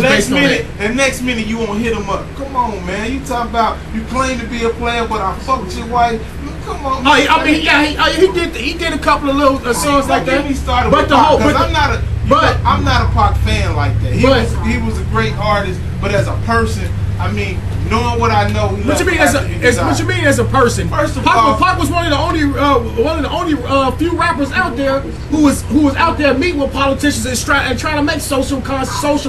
song is based on that. The next minute you won't hit him up. Come on, man. You talk about you claim to be a player, but I fucked your wife. Come on. Man. I mean, yeah, he did a couple of little songs like that. But the whole, I'm not a Pac fan like that. He was a great artist, but as a person, I mean, knowing what I know, what you mean as a person? First of all, Pac was one of the only few rappers out there who was out there meeting with politicians and trying to make social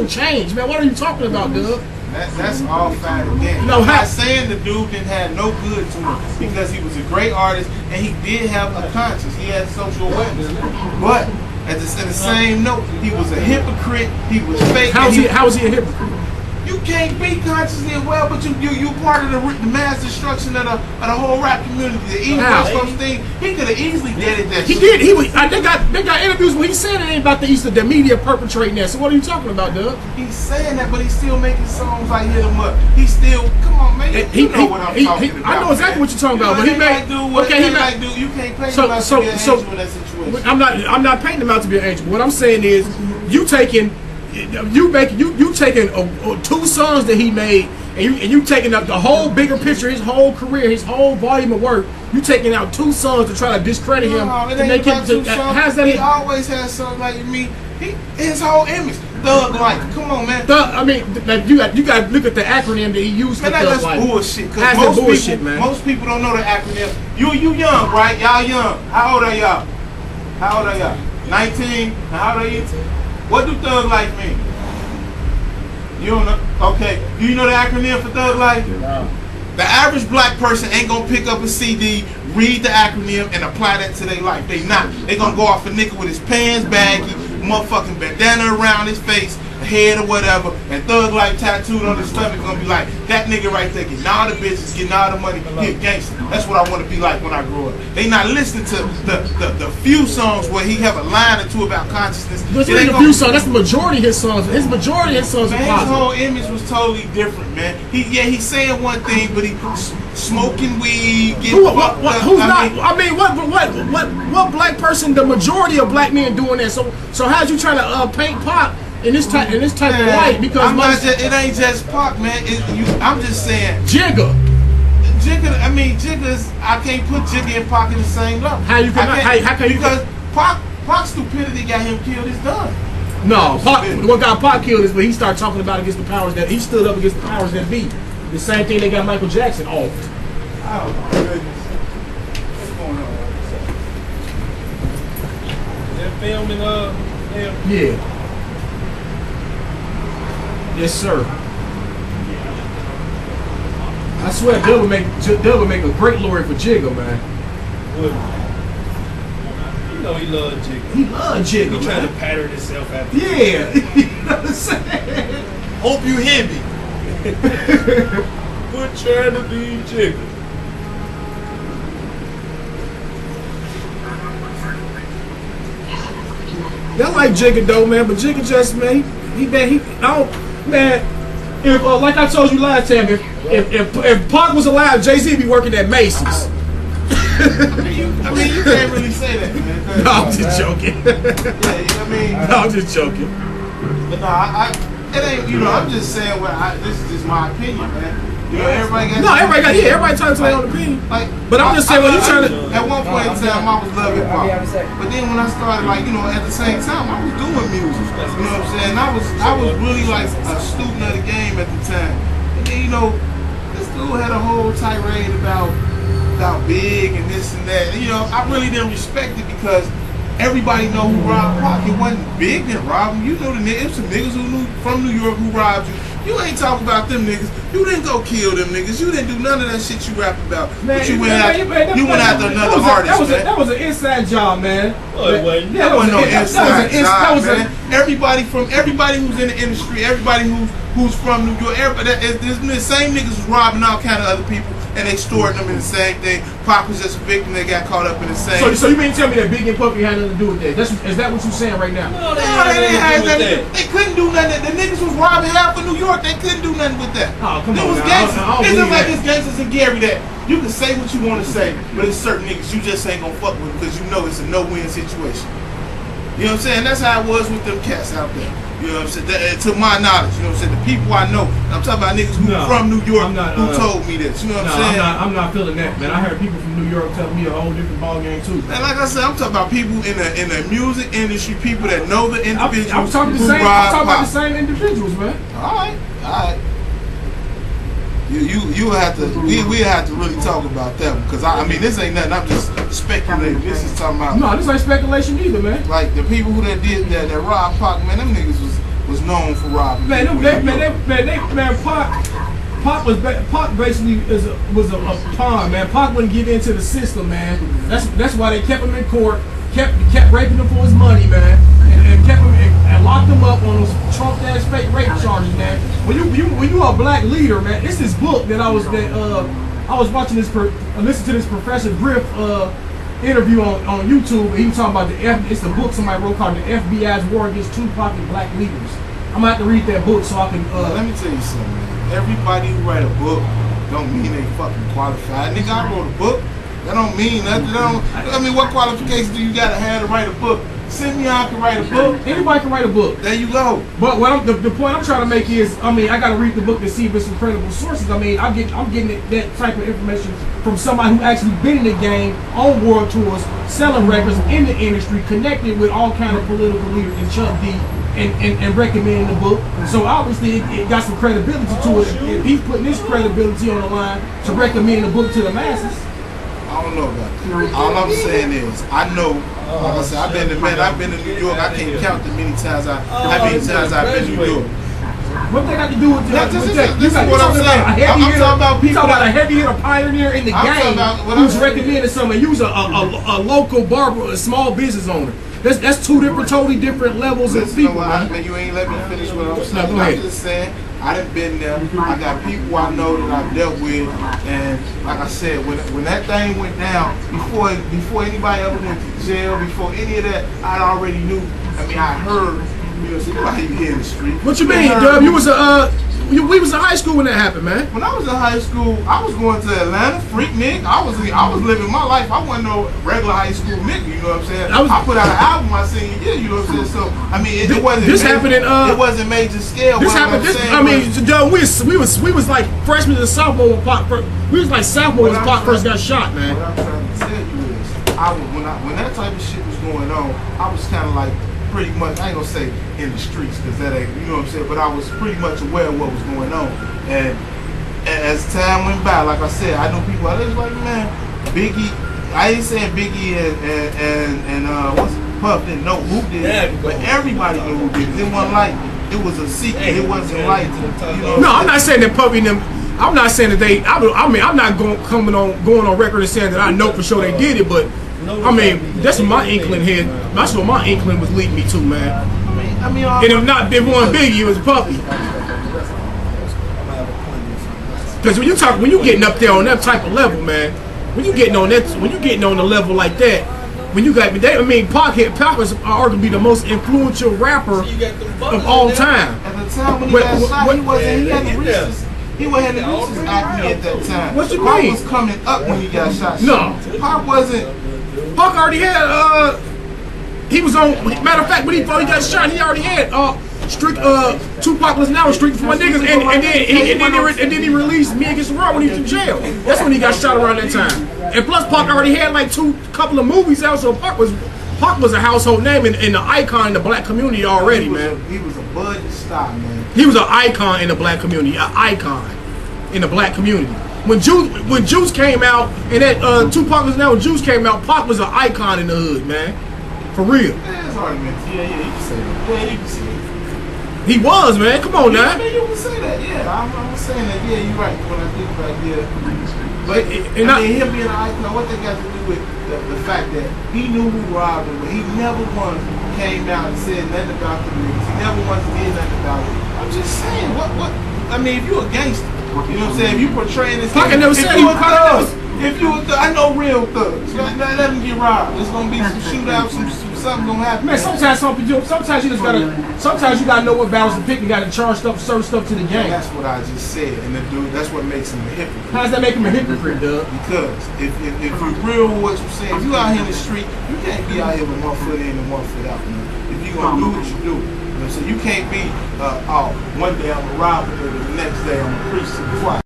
change. Man, what are you talking about, dude? That's all fine again. No, I'm not saying the dude didn't have no good to him because he was a great artist and he did have a conscience. He had social awareness, but in the same note, he was a hypocrite. He was fake. How is he a hypocrite? You can't be consciously aware, but you part of the mass destruction of the whole rap community. The East West Coast thing, he could have easily did that. He did. They got interviews where he's saying it ain't about the East, the media perpetrating that. So what are you talking about, Doug? He's saying that, but he's still making songs like Hit 'Em Up. He's still, come on, man. You know what I'm talking about. I know exactly what you're talking about. But he made you can't paint him out to be an angel in that situation. I'm not painting him out to be an angel. What I'm saying is, you taking two songs that he made, and you taking up the whole bigger picture, his whole career, his whole volume of work. You taking out two songs to try to discredit him to make him. He always has something like me. His whole image, Thug Life. Come on, man. I mean, you got to look at the acronym that he used for Thug Life. That's bullshit. Because most people don't know the acronym. You young, right? Y'all young. How old are y'all? 19. How old are you? What do Thug Life mean? You don't know? Okay. Do you know the acronym for Thug Life? No. The average black person ain't gonna pick up a CD, read the acronym, and apply that to their life. They not. They gonna go off a nigga with his pants baggy, motherfucking bandana around his face, head or whatever, and Thug Life tattooed on his stomach. Gonna be like, that nigga right there getting all the bitches, getting all the money, he a gangster. That's what I want to be like when I grow up. They not listening to the few songs where he have a line or two about consciousness. But the few songs, that's the majority of his songs. His majority of his songs are positive. His whole image was totally different, man. He's saying one thing, but he smoking weed, getting fucked up. What black person? The majority of black men doing that. So how'd you try to paint Pac in this type of light? Because it ain't just Pac, man. I'm just saying Jigga. Jigga's. I can't put Jigga and Pac in the same level. How can you? Because Pac's stupidity got him killed. It's done. No, what got Pac killed is when he started talking about against the powers that he stood up against the powers that be. The same thing they got Michael Jackson off. Oh my goodness. What's going on? That filming him? Yeah. Yes, sir. I swear, Dub would make a great lawyer for Jigga, man. Would. You know he loved Jigga. He loved Jigga. He trying to pattern himself after. Yeah. You know what I'm saying? Hope you hear me. We're trying to be Jigga. I like Jigga though, man, but Jigga just, man, if like I told you last time, if Pac was alive, Jay-Z be working at Macy's. You can't really say that, man. No, I'm just joking. No, I'm just joking. But no, it ain't. I'm just saying this is just my opinion, man. Everybody trying to say their own opinion. But I'm just saying, when you trying to. At one point in time, I was loving Pac, but then when I started, at the same time, I was doing music. You know what I'm saying? I was really like a student of the game at the time. And then this dude had a whole tirade about Big and this and that. And, I really didn't respect it because everybody know who robbed Pac. It wasn't Big that robbed him. You know the niggas. It was some niggas from New York who robbed you. You ain't talking about them niggas. You didn't go kill them niggas. You didn't do none of that shit you rap about. Man, but you went after another artist, man. That was an inside job, man. Oh, it wasn't. That wasn't no inside job, man. Everybody who's in the industry, everybody who's from New York, the same niggas was robbing all kind of other people and extorting them in the same thing. Pac was just a victim that got caught up in the same. So you mean to tell me that Big and Puffy had nothing to do with that? Is that what you're saying right now? No, they had nothing to do with that. They couldn't do nothing. The niggas was robbing half of New York. They couldn't do nothing with that. Oh, come on. It was gangsters. It's just like it's gangsters in Gary that you can say what you want to say, but it's certain niggas you just ain't gonna fuck with because you know it's a no-win situation. You know what I'm saying? That's how it was with them cats out there. You know what I'm saying? To my knowledge, you know what I'm saying? The people I know, I'm talking about niggas who from New York who told me this. You know what I'm saying? I'm not feeling that, man. I heard people from New York tell me a whole different ball game too. And like I said, I'm talking about people in the music industry, people that know the individuals. I'm talking about the same individuals, man. All right. You have to we have to really talk about that one, because I mean this ain't nothing. I'm just speculating. This is talking about. No, this ain't speculation either, man. Like the people who did that robbed Pac, man, them niggas was known for robbing. Man, Pac basically was a pawn, man. Pac wouldn't get into the system, man. That's why they kept him in court, kept raping him for his money, man, and kept him and locked him up on those Trump ass fake rape charges, man. When you a black leader, man, it's this book that I was watching listen to this Professor Griff interview on YouTube, and he was talking about it's the book somebody wrote called The FBI's War Against Tupac and Black Leaders. I'm gonna have to read that book so I can. Let me tell you something, man. Everybody who write a book don't mean they fucking qualified. Nigga, I wrote a book. That don't mean nothing. I mean, what qualifications do you gotta have to write a book? Simeon can write a book. Anybody can write a book. There you go. But the point I'm trying to make is, I mean, I got to read the book to see if it's some credible sources. I mean, I'm getting that type of information from somebody who actually been in the game, on world tours, selling records in the industry, connected with all kind of political leaders and Chuck D, and recommending the book. So obviously it got some credibility to it. If he's putting his credibility on the line to recommend the book to the masses. I don't know about that. All I'm saying is, I know, like I said, I've been to New York. I can't count the many times I've been to New York. What they got to do with that? This is what I'm saying. I'm talking about people. Talking about a heavy hitter pioneer in the game who's recommending something. Use a local barber, a small business owner. That's two totally different levels of people. Man, you ain't let me finish what I'm saying. I'm just saying, I done been there. I got people I know that I've dealt with, and like I said, when that thing went down, before anybody ever went to jail, before any of that, I already knew. I mean, I heard. You know, somebody here in the street. What you mean, Dub? We was in high school when that happened, man. When I was in high school, I was going to Atlanta, freak nigga. I was living my life. I wasn't no regular high school nigga. You know what I'm saying? I put out an album my senior year. You know what I'm saying? So I mean, it wasn't. This happened in it wasn't major scale. This happened. I mean, Dub, we was like freshmen and sophomore when Pac. We was like sophomore when Pac first got shot, man. What I'm trying to tell you is, when that type of shit was going on, I was kind of like. Pretty much, I ain't gonna say in the streets, because that ain't, you know what I'm saying, but I was pretty much aware of what was going on. And as time went by, like I said, I knew people, I was like, man, Biggie, I ain't saying Biggie and what's Puff didn't know who did it, but everybody knew who did it. It wasn't like, it was a secret, it wasn't like, you know. No, I'm not saying that Puffy and them, I'm not saying that they, I mean, I'm not going on record and saying that I know for sure they did it, but I mean, that's what my inkling had. That's what my inkling was leading me to, man. I mean, and if not, if one Biggie, it was Puffy. Because when you getting up there on that type of level, man, when you getting on the level like that, when you got, I mean, Pac was arguably the most influential rapper of all time. At the time when he got shot, he hadn't reached He wasn't acne at that time. What you mean? Pac was coming up when he got shot. No, Pac wasn't. Pac already had. He was on. Matter of fact, when he got shot, he already had. Tupac was now street for my niggas, and then he released Me Against the World when he was in jail. That's when he got shot around that time. And plus, Pac already had like couple of movies out, so Pac was a household name and an icon in the black community already, man. He was a budget star, man. He was an icon in the black community, an icon in the black community. When Juice came out, and that Tupac was now when Juice came out, Pac was an icon in the hood, man. For real. Yeah, it's arguments. Yeah, you can say that. Yeah, you can say that. He was, man. Come on, now. I mean, you can say that. Yeah, I'm saying that. Yeah, you're right. When I think about but him being an icon, what they got to do with the fact that he knew who robbed him, but he never once came out and said nothing about the niggas. He never once did nothing about it. I'm just saying, what? I mean, if you a gangster, you know what I'm saying? If you portraying this, I never said he was if you, I know real thugs. Let them get robbed. There's gonna be some shootouts, some something gonna happen. Man, sometimes you gotta know what battles to pick and gotta charge stuff, certain stuff to the game. That's what I just said, and the dude, that's what makes him a hypocrite. How does that make him a hypocrite, Doug? Because if you're real with what you're saying, if you out here in the street, you can't be out here with one foot in and one foot out, man. If you gonna do what you do. You know what I'm saying? You can't be, one day I'm a robber, and the next day I'm a preach to the choir.